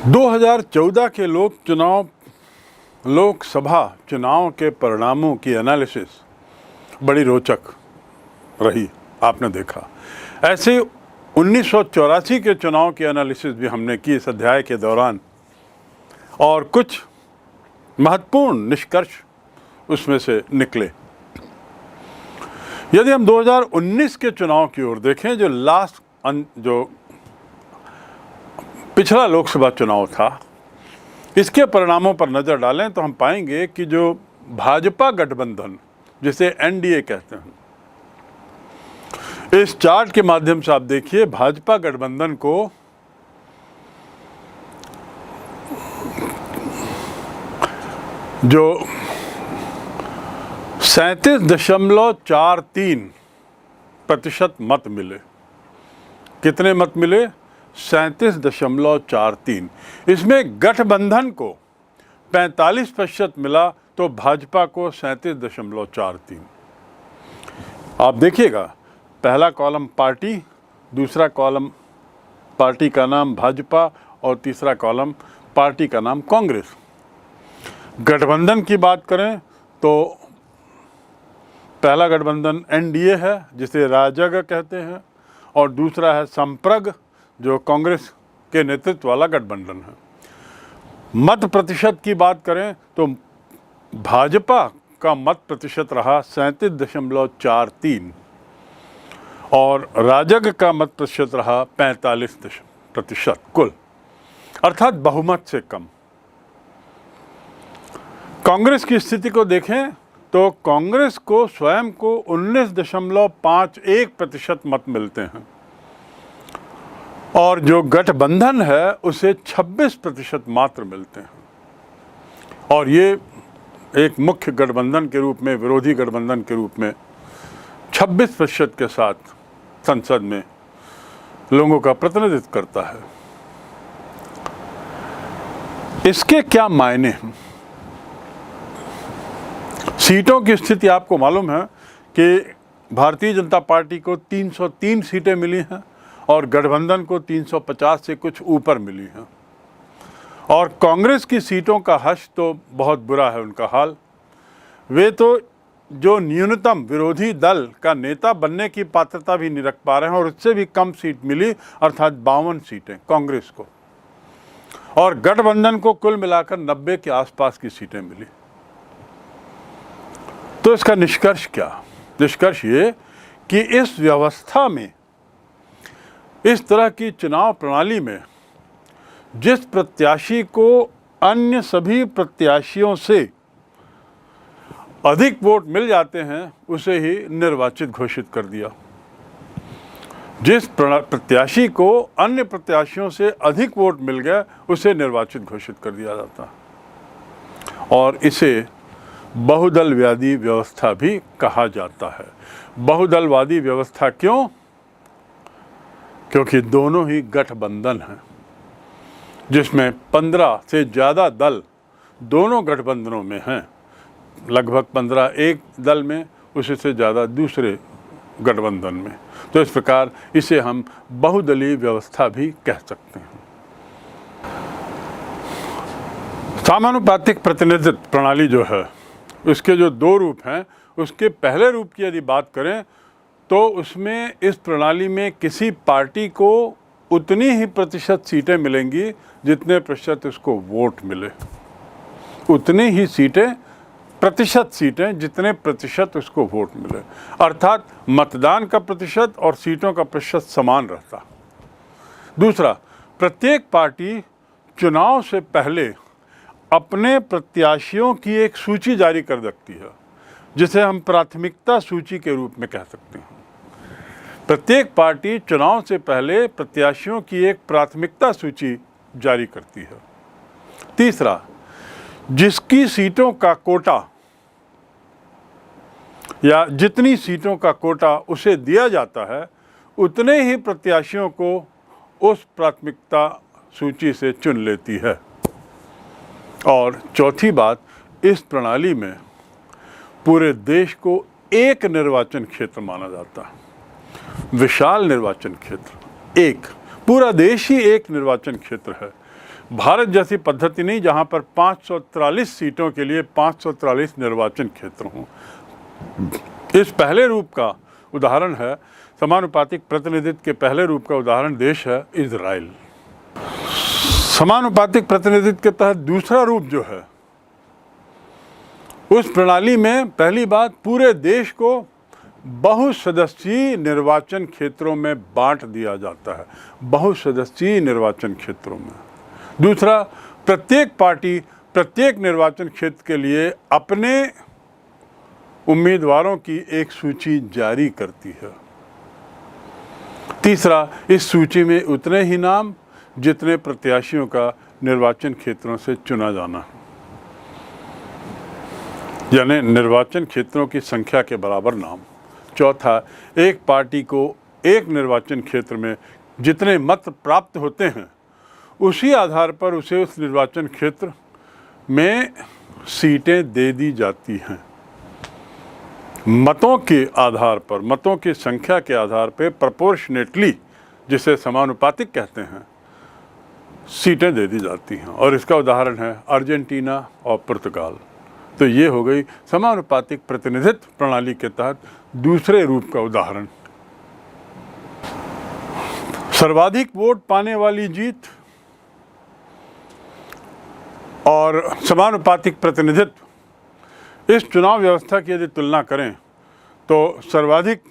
2014 के लोकसभा चुनाव के परिणामों की एनालिसिस बड़ी रोचक रही, आपने देखा। ऐसे 1984 के चुनाव की एनालिसिस भी हमने की इस अध्याय के दौरान, और कुछ महत्वपूर्ण निष्कर्ष उसमें से निकले। यदि हम 2019 के चुनाव की ओर देखें, जो पिछला लोकसभा चुनाव था, इसके परिणामों पर नज़र डालें तो हम पाएंगे कि जो भाजपा गठबंधन, जिसे एनडीए कहते हैं, इस चार्ट के माध्यम से आप देखिए, भाजपा गठबंधन को जो 37.43% मत मिले। कितने मत मिले? 37.43। इसमें गठबंधन को 45% मिला तो भाजपा को 37.43। आप देखिएगा, पहला कॉलम पार्टी, दूसरा कॉलम पार्टी का नाम भाजपा और तीसरा कॉलम पार्टी का नाम कांग्रेस। गठबंधन की बात करें तो पहला गठबंधन एनडीए है, जिसे राजग कहते हैं, और दूसरा है संप्रग, जो कांग्रेस के नेतृत्व वाला गठबंधन है। मत प्रतिशत की बात करें तो भाजपा का मत प्रतिशत रहा 37.43 और राजग का मत प्रतिशत रहा 45% कुल, अर्थात बहुमत से कम। कांग्रेस की स्थिति को देखें तो कांग्रेस को स्वयं को 19.51% मत मिलते हैं, और जो गठबंधन है उसे 26% मात्र मिलते हैं। और ये एक मुख्य गठबंधन के रूप में, विरोधी गठबंधन के रूप में 26% के साथ संसद में लोगों का प्रतिनिधित्व करता है। इसके क्या मायने हैं? सीटों की स्थिति आपको मालूम है कि भारतीय जनता पार्टी को 303 सीटें मिली हैं और गठबंधन को 350 से कुछ ऊपर मिली हैं। और कांग्रेस की सीटों का हश्र तो बहुत बुरा है उनका हाल। वे तो जो न्यूनतम विरोधी दल का नेता बनने की पात्रता भी नहीं रख पा रहे हैं, और उससे भी कम सीट मिली, अर्थात 52 सीटें कांग्रेस को, और गठबंधन को कुल मिलाकर 90 के आसपास की सीटें मिली। तो इसका निष्कर्ष क्या? निष्कर्ष ये कि इस व्यवस्था में, इस तरह की चुनाव प्रणाली में, जिस प्रत्याशी को अन्य सभी प्रत्याशियों से अधिक वोट मिल जाते हैं उसे ही निर्वाचित घोषित कर दिया। जिस प्रत्याशी को अन्य प्रत्याशियों से अधिक वोट मिल गया उसे निर्वाचित घोषित कर दिया जाता, और इसे बहुदलवादी व्यवस्था भी कहा जाता है। बहुदलवादी व्यवस्था क्यों? क्योंकि दोनों ही गठबंधन हैं, जिसमें 15 से ज़्यादा दल दोनों गठबंधनों में हैं। लगभग 15 एक दल में, उससे ज़्यादा दूसरे गठबंधन में। तो इस प्रकार इसे हम बहुदलीय व्यवस्था भी कह सकते हैं। समानुपातिक प्रतिनिधित्व प्रणाली जो है, उसके जो दो रूप हैं, उसके पहले रूप की यदि बात करें तो उसमें, इस प्रणाली में किसी पार्टी को उतनी ही प्रतिशत सीटें मिलेंगी जितने प्रतिशत उसको वोट मिले। उतनी ही सीटें, प्रतिशत सीटें, जितने प्रतिशत उसको वोट मिले, अर्थात मतदान का प्रतिशत और सीटों का प्रतिशत समान रहता। दूसरा, प्रत्येक पार्टी चुनाव से पहले अपने प्रत्याशियों की एक सूची जारी कर सकती है, जिसे हम प्राथमिकता सूची के रूप में कह सकते हैं। प्रत्येक पार्टी चुनाव से पहले प्रत्याशियों की एक प्राथमिकता सूची जारी करती है। तीसरा, जिसकी सीटों का कोटा या जितनी सीटों का कोटा उसे दिया जाता है, उतने ही प्रत्याशियों को उस प्राथमिकता सूची से चुन लेती है। और चौथी बात, इस प्रणाली में पूरे देश को एक निर्वाचन क्षेत्र माना जाता है। विशाल निर्वाचन क्षेत्र, एक, पूरा देश ही एक निर्वाचन क्षेत्र है। भारत जैसी पद्धति नहीं जहां पर 543 सीटों के लिए 543 निर्वाचन क्षेत्र हों। इस पहले रूप का उदाहरण है, समानुपातिक प्रतिनिधित्व के पहले रूप का उदाहरण देश है इजराइल। समानुपातिक प्रतिनिधित्व के तहत दूसरा रूप जो है, उस प्रणाली में पहली बात पूरे देश को बहुसदस्यीय निर्वाचन क्षेत्रों में बांट दिया जाता है, बहुसदस्यीय निर्वाचन क्षेत्रों में। दूसरा, प्रत्येक पार्टी प्रत्येक निर्वाचन क्षेत्र के लिए अपने उम्मीदवारों की एक सूची जारी करती है। तीसरा, इस सूची में उतने ही नाम जितने प्रत्याशियों का निर्वाचन क्षेत्रों से चुना जाना है, यानी निर्वाचन क्षेत्रों की संख्या के बराबर नाम। चौथा, एक पार्टी को एक निर्वाचन क्षेत्र में जितने मत प्राप्त होते हैं उसी आधार पर उसे उस निर्वाचन क्षेत्र में सीटें दे दी जाती हैं। मतों के आधार पर, मतों की संख्या के आधार पर प्रोपोर्शनेटली, जिसे समानुपातिक कहते हैं, सीटें दे दी जाती हैं। और इसका उदाहरण है अर्जेंटीना और पुर्तगाल। तो ये हो गई समानुपातिक प्रतिनिधित्व प्रणाली के तहत दूसरे रूप का उदाहरण। सर्वाधिक वोट पाने वाली जीत और समानुपातिक प्रतिनिधित्व, इस चुनाव व्यवस्था की यदि तुलना करें तो सर्वाधिक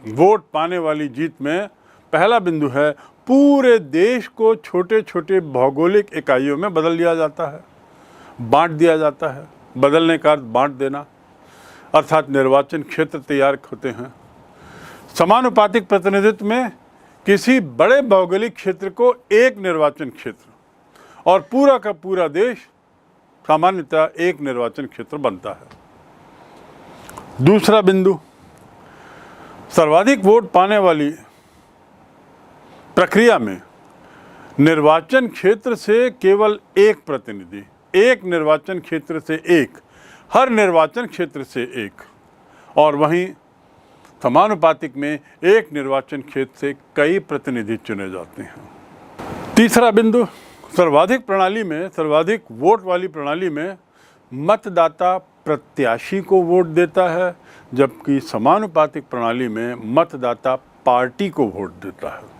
वोट पाने वाली जीत में पहला बिंदु है पूरे देश को छोटे छोटे भौगोलिक इकाइयों में बदल दिया जाता है, बांट दिया जाता है। बदलने का अर्थ बांट देना, अर्थात निर्वाचन क्षेत्र तैयार होते हैं। समानुपातिक प्रतिनिधित्व में किसी बड़े भौगोलिक क्षेत्र को एक निर्वाचन क्षेत्र और पूरा का पूरा देश सामान्यतः एक निर्वाचन क्षेत्र बनता है। दूसरा बिंदु, सर्वाधिक वोट पाने वाली प्रक्रिया में निर्वाचन क्षेत्र से केवल एक प्रतिनिधि, एक निर्वाचन क्षेत्र से एक, हर निर्वाचन क्षेत्र से एक, और वहीं समानुपातिक में एक निर्वाचन क्षेत्र से कई प्रतिनिधि चुने जाते हैं। तीसरा बिंदु, सर्वाधिक प्रणाली में, सर्वाधिक वोट वाली प्रणाली में मतदाता प्रत्याशी को वोट देता है, जबकि समानुपातिक प्रणाली में मतदाता पार्टी को वोट देता है।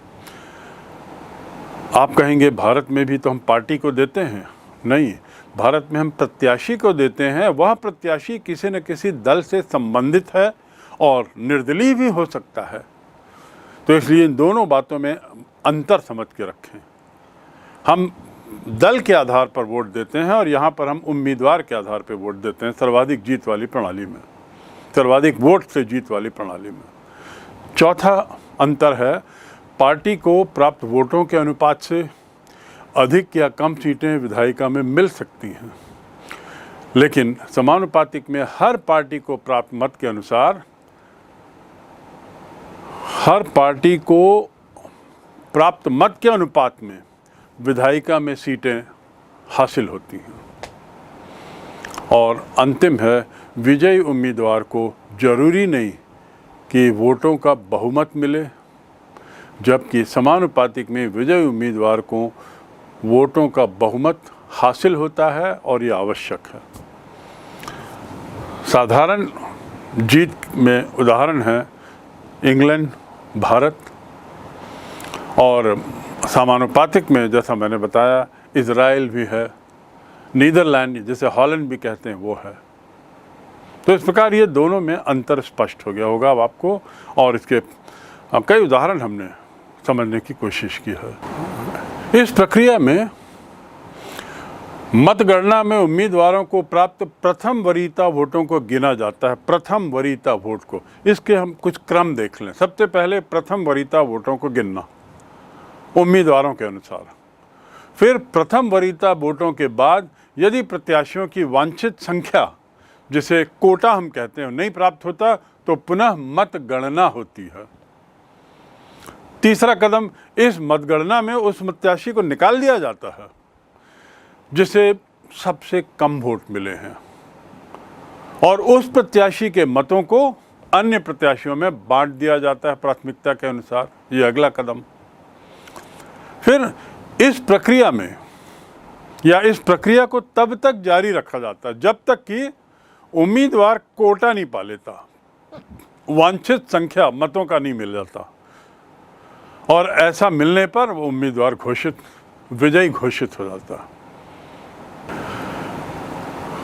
आप कहेंगे भारत में भी तो हम पार्टी को देते हैं। नहीं, भारत में हम प्रत्याशी को देते हैं। वह प्रत्याशी किसी न किसी दल से संबंधित है और निर्दलीय भी हो सकता है। तो इसलिए इन दोनों बातों में अंतर समझ के रखें। हम दल के आधार पर वोट देते हैं और यहाँ पर हम उम्मीदवार के आधार पर वोट देते हैं, सर्वाधिक जीत वाली प्रणाली में, सर्वाधिक वोट से जीत वाली प्रणाली में। चौथा अंतर है, पार्टी को प्राप्त वोटों के अनुपात से अधिक या कम सीटें विधायिका में मिल सकती हैं, लेकिन समानुपातिक में हर पार्टी को प्राप्त मत के अनुसार हर पार्टी को प्राप्त मत के अनुपात में विधायिका में सीटें हासिल होती हैं। और अंतिम है, विजयी उम्मीदवार को जरूरी नहीं कि वोटों का बहुमत मिले, जबकि समानुपातिक में विजयी उम्मीदवार को वोटों का बहुमत हासिल होता है और ये आवश्यक है। साधारण जीत में उदाहरण है इंग्लैंड, भारत, और समानुपातिक में जैसा मैंने बताया इजराइल भी है, नीदरलैंड जिसे हॉलैंड भी कहते हैं वो है। तो इस प्रकार ये दोनों में अंतर स्पष्ट हो गया होगा अब आपको, और इसके कई उदाहरण हमने समझने की कोशिश की है। इस प्रक्रिया में मतगणना में उम्मीदवारों को प्राप्त प्रथम वरीयता वोटों को गिना जाता है, प्रथम वरीयता वोट को। इसके हम कुछ क्रम देख लें। सबसे पहले प्रथम वरीयता वोटों को गिनना उम्मीदवारों के अनुसार, फिर प्रथम वरीयता वोटों के बाद यदि प्रत्याशियों की वांछित संख्या, जिसे कोटा हम कहते हैं, नहीं प्राप्त होता तो पुनः मतगणना होती है। तीसरा कदम, इस मतगणना में उस प्रत्याशी को निकाल दिया जाता है जिसे सबसे कम वोट मिले हैं, और उस प्रत्याशी के मतों को अन्य प्रत्याशियों में बांट दिया जाता है प्राथमिकता के अनुसार। ये अगला कदम। फिर इस प्रक्रिया में या इस प्रक्रिया को तब तक जारी रखा जाता है जब तक कि उम्मीदवार कोटा नहीं पा लेता, वांछित संख्या मतों का नहीं मिल जाता, और ऐसा मिलने पर वो उम्मीदवार विजयी घोषित हो जाता।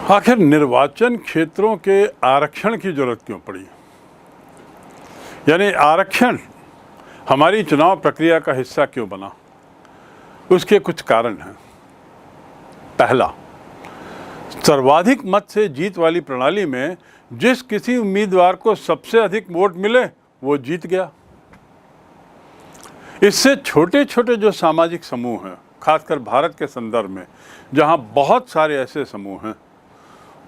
आखिर निर्वाचन क्षेत्रों के आरक्षण की जरूरत क्यों पड़ी? यानी आरक्षण हमारी चुनाव प्रक्रिया का हिस्सा क्यों बना? उसके कुछ कारण हैं। पहला, सर्वाधिक मत से जीत वाली प्रणाली में जिस किसी उम्मीदवार को सबसे अधिक वोट मिले वो जीत गया। इससे छोटे छोटे जो सामाजिक समूह हैं, खासकर भारत के संदर्भ में जहां बहुत सारे ऐसे समूह हैं,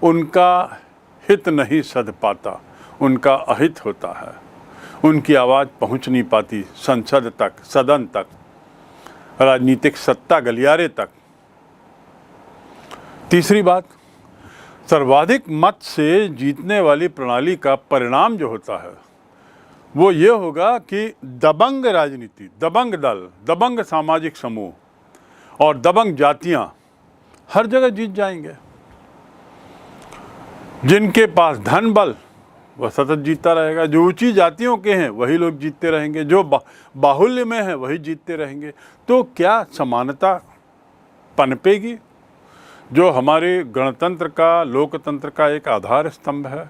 उनका हित नहीं सध पाता, उनका अहित होता है, उनकी आवाज़ पहुंच नहीं पाती संसद तक, सदन तक, राजनीतिक सत्ता गलियारे तक। तीसरी बात, सर्वाधिक मत से जीतने वाली प्रणाली का परिणाम जो होता है वो ये होगा कि दबंग राजनीति, दबंग दल, दबंग सामाजिक समूह और दबंग जातियां हर जगह जीत जाएंगे। जिनके पास धन बल वह सतत जीतता रहेगा, जो ऊंची जातियों के हैं वही लोग जीतते रहेंगे, जो बाहुल्य में है वही जीतते रहेंगे। तो क्या समानता पनपेगी, जो हमारे गणतंत्र का, लोकतंत्र का एक आधार स्तंभ है?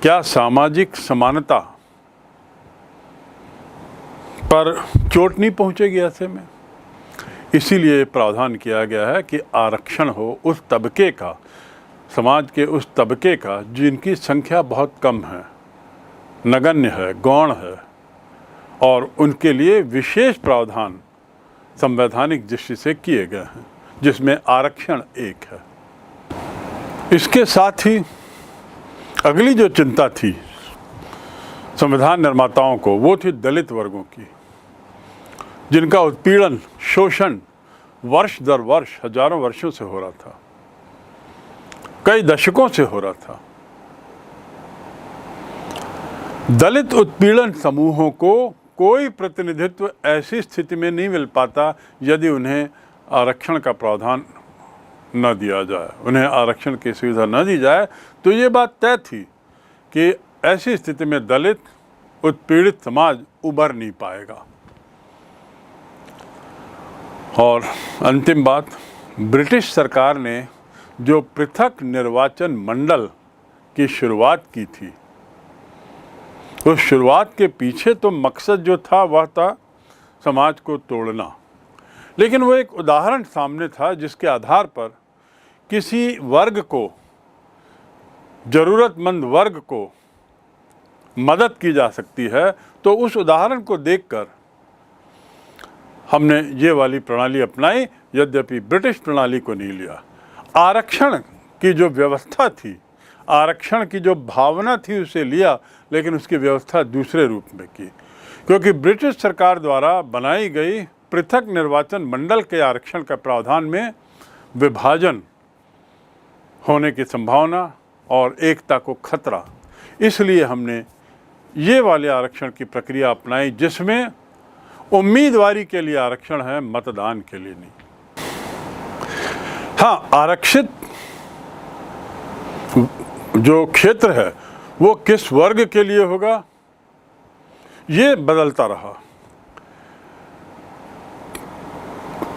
क्या सामाजिक समानता पर चोट नहीं पहुंचेगी ऐसे में? इसीलिए प्रावधान किया गया है कि आरक्षण हो उस तबके का, समाज के उस तबके का जिनकी संख्या बहुत कम है, नगण्य है, गौण है, और उनके लिए विशेष प्रावधान संवैधानिक दृष्टि से किए गए हैं, जिसमें आरक्षण एक है। इसके साथ ही अगली जो चिंता थी संविधान निर्माताओं को, वो थी दलित वर्गों की, जिनका उत्पीड़न, शोषण वर्ष दर वर्ष, हजारों वर्षों से हो रहा था, कई दशकों से हो रहा था। दलित उत्पीड़न समूहों को कोई प्रतिनिधित्व ऐसी स्थिति में नहीं मिल पाता यदि उन्हें आरक्षण का प्रावधान न दिया जाए, उन्हें आरक्षण की सुविधा न दी जाए। तो ये बात तय थी कि ऐसी स्थिति में दलित उत्पीड़ित समाज उभर नहीं पाएगा। और अंतिम बात, ब्रिटिश सरकार ने जो पृथक निर्वाचन मंडल की शुरुआत की थी, उस शुरुआत के पीछे तो मकसद जो था वह था समाज को तोड़ना, लेकिन वो एक उदाहरण सामने था जिसके आधार पर किसी वर्ग को, जरूरतमंद वर्ग को मदद की जा सकती है। तो उस उदाहरण को देखकर हमने ये वाली प्रणाली अपनाई, यद्यपि ब्रिटिश प्रणाली को नहीं लिया। आरक्षण की जो व्यवस्था थी, आरक्षण की जो भावना थी, उसे लिया, लेकिन उसकी व्यवस्था दूसरे रूप में की, क्योंकि ब्रिटिश सरकार द्वारा बनाई गई पृथक निर्वाचन मंडल के आरक्षण का प्रावधान में विभाजन होने की संभावना और एकता को खतरा, इसलिए हमने ये वाले आरक्षण की प्रक्रिया अपनाई जिसमें उम्मीदवारी के लिए आरक्षण है, मतदान के लिए नहीं। हाँ, आरक्षित जो क्षेत्र है वो किस वर्ग के लिए होगा ये बदलता रहा,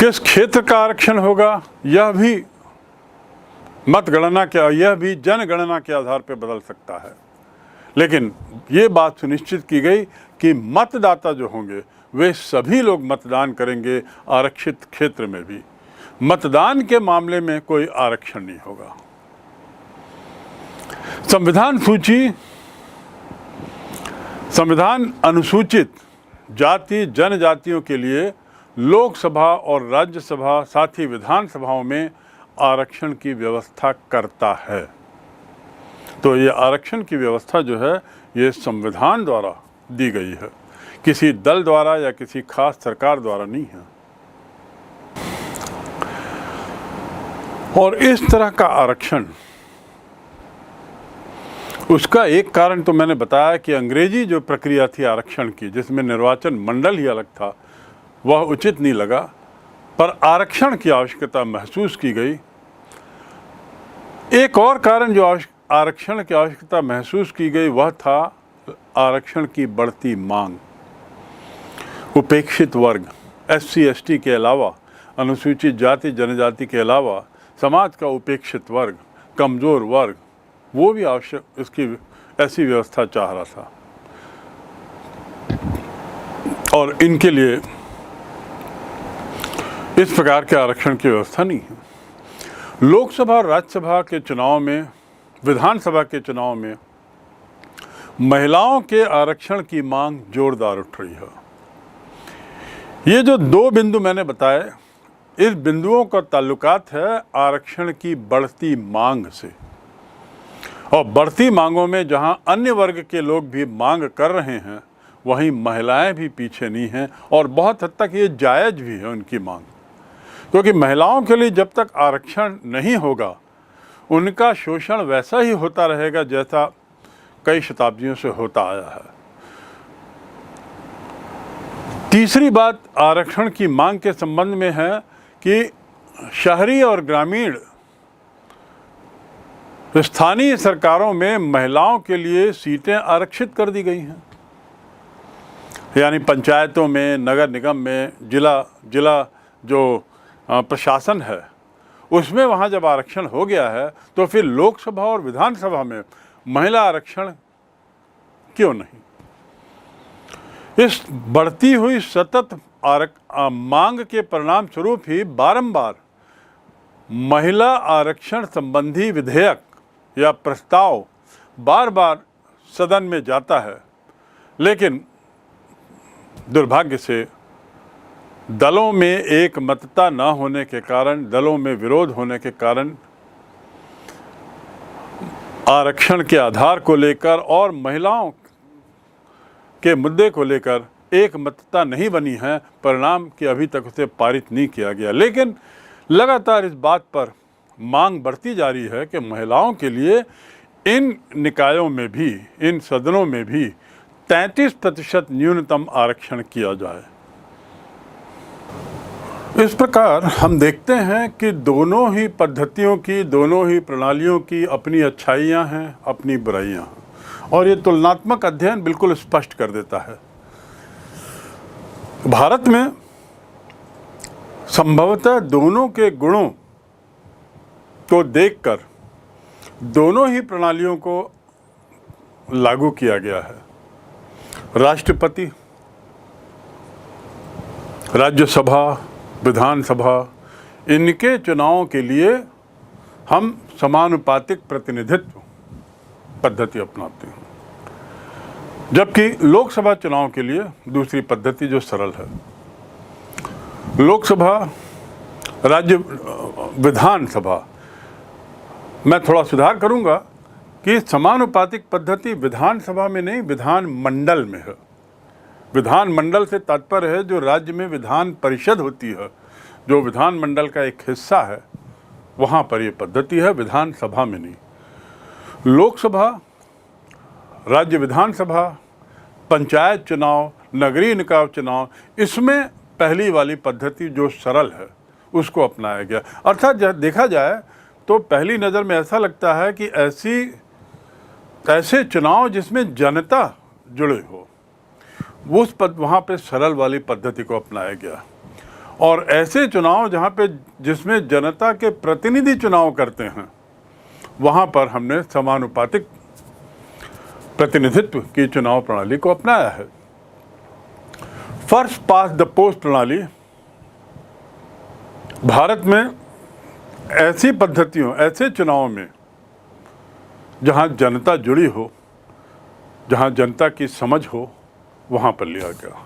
किस क्षेत्र का आरक्षण होगा यह भी मतगणना के, यह भी जनगणना के आधार पर बदल सकता है। लेकिन ये बात सुनिश्चित की गई कि मतदाता जो होंगे वे सभी लोग मतदान करेंगे, आरक्षित क्षेत्र में भी। मतदान के मामले में कोई आरक्षण नहीं होगा। संविधान सूची, संविधान अनुसूचित जाति जनजातियों के लिए लोकसभा और राज्यसभा, साथ ही विधानसभाओं में आरक्षण की व्यवस्था करता है। तो ये आरक्षण की व्यवस्था जो है ये संविधान द्वारा दी गई है, किसी दल द्वारा या किसी खास सरकार द्वारा नहीं है। और इस तरह का आरक्षण, उसका एक कारण तो मैंने बताया कि अंग्रेजी जो प्रक्रिया थी आरक्षण की, जिसमें निर्वाचन मंडल ही अलग था, वह उचित नहीं लगा, पर आरक्षण की आवश्यकता महसूस की गई। एक और कारण जो आरक्षण की आवश्यकता महसूस की गई वह था आरक्षण की बढ़ती मांग। उपेक्षित वर्ग, SC ST के अलावा, अनुसूचित जाति जनजाति के अलावा समाज का उपेक्षित वर्ग, कमज़ोर वर्ग, वो भी आवश्यक इसकी ऐसी व्यवस्था चाह रहा था और इनके लिए इस प्रकार के आरक्षण की व्यवस्था नहीं है। लोकसभा और राज्यसभा के चुनाव में, विधानसभा के चुनाव में महिलाओं के आरक्षण की मांग जोरदार उठ रही है। ये जो दो बिंदु मैंने बताए, इस बिंदुओं का ताल्लुकात है आरक्षण की बढ़ती मांग से। और बढ़ती मांगों में जहां अन्य वर्ग के लोग भी मांग कर रहे हैं, वहीं महिलाएं भी पीछे नहीं हैं और बहुत हद तक ये जायज़ भी है उनकी मांग, क्योंकि महिलाओं के लिए जब तक आरक्षण नहीं होगा उनका शोषण वैसा ही होता रहेगा जैसा कई शताब्दियों से होता आया है। तीसरी बात आरक्षण की मांग के संबंध में है कि शहरी और ग्रामीण स्थानीय सरकारों में महिलाओं के लिए सीटें आरक्षित कर दी गई हैं। यानी पंचायतों में, नगर निगम में, जिला जो प्रशासन है उसमें वहाँ जब आरक्षण हो गया है तो फिर लोकसभा और विधानसभा में महिला आरक्षण क्यों नहीं? इस बढ़ती हुई सतत मांग के परिणाम स्वरूप ही बारंबार महिला आरक्षण संबंधी विधेयक या प्रस्ताव बार बार सदन में जाता है, लेकिन दुर्भाग्य से दलों में एक मतता न होने के कारण, दलों में विरोध होने के कारण आरक्षण के आधार को लेकर और महिलाओं के मुद्दे को लेकर एक मतता नहीं बनी है। परिणाम कि अभी तक उसे पारित नहीं किया गया, लेकिन लगातार इस बात पर मांग बढ़ती जा रही है कि महिलाओं के लिए इन निकायों में भी, इन सदनों में भी 33% न्यूनतम आरक्षण किया जाए। इस प्रकार हम देखते हैं कि दोनों ही पद्धतियों की, दोनों ही प्रणालियों की अपनी अच्छाइयाँ हैं, अपनी बुराइयाँ हैं, और ये तुलनात्मक अध्ययन बिल्कुल स्पष्ट कर देता है। भारत में संभवतः दोनों के गुणों को देखकर दोनों ही प्रणालियों को लागू किया गया है। राष्ट्रपति, राज्यसभा, विधानसभा, इनके चुनावों के लिए हम समानुपातिक प्रतिनिधित्व पद्धति अपनाते हैं, जबकि लोकसभा चुनाव के लिए दूसरी पद्धति जो सरल है। लोकसभा, राज्य विधानसभा, मैं थोड़ा सुधार करूंगा कि समानुपातिक पद्धति विधानसभा में नहीं, विधान मंडल में है। विधान मंडल से तात्पर्य है जो राज्य में विधान परिषद होती है, जो विधान मंडल का एक हिस्सा है, वहाँ पर ये पद्धति है, विधानसभा में नहीं। लोकसभा, राज्य विधानसभा, पंचायत चुनाव, नगरीय निकाय चुनाव, इसमें पहली वाली पद्धति जो सरल है उसको अपनाया गया। अर्थात जब देखा जाए तो पहली नज़र में ऐसा लगता है कि ऐसे चुनाव जिसमें जनता जुड़े हो, वहाँ पे सरल वाली पद्धति को अपनाया गया, और ऐसे चुनाव जहाँ पे जिसमें जनता के प्रतिनिधि चुनाव करते हैं, वहाँ पर हमने समानुपातिक प्रतिनिधित्व की चुनाव प्रणाली को अपनाया है। फर्स्ट पास द पोस्ट प्रणाली भारत में ऐसी पद्धतियों, ऐसे चुनावों में जहाँ जनता जुड़ी हो, जहाँ जनता की समझ हो, वहाँ पर लिया गया।